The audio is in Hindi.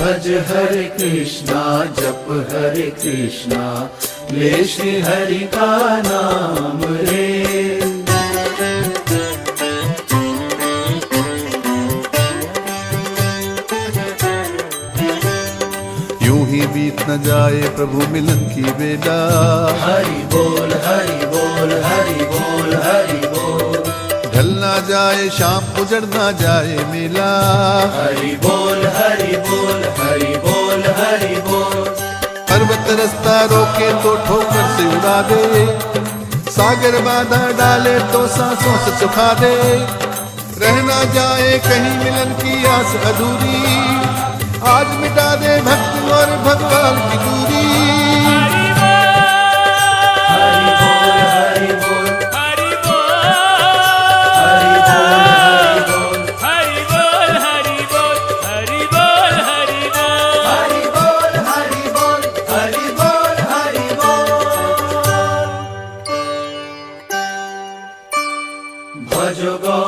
भज हरे कृष्णा जप हरे कृष्णा ले श्री हरि का नाम रे। यूं ही बीत न जाए प्रभु मिलन की बेला। हरि बोल हरि बोल हरि बोल हरि बोल। ढल ना जाए शाम उजड़ ना जाए मेला। हरि बोल हरि बोल हरि बोल हरि बोल। पर्वत रास्ता रोके तो ठोकर से उड़ा दे, सागर बाधा डाले तो सांसों से सुखा दे। रह ना जाए कहीं मिलन की आस अधूरी, आज मिटा दे भक्त और भगवान की दूरी। हरि बोल हरि बोल हरि बोल हरि बोल हरि बोल हरि बोल हरि बोल हरि बोल हरि बोल हरि बोल हरि बोल हरि बोल। भजो गो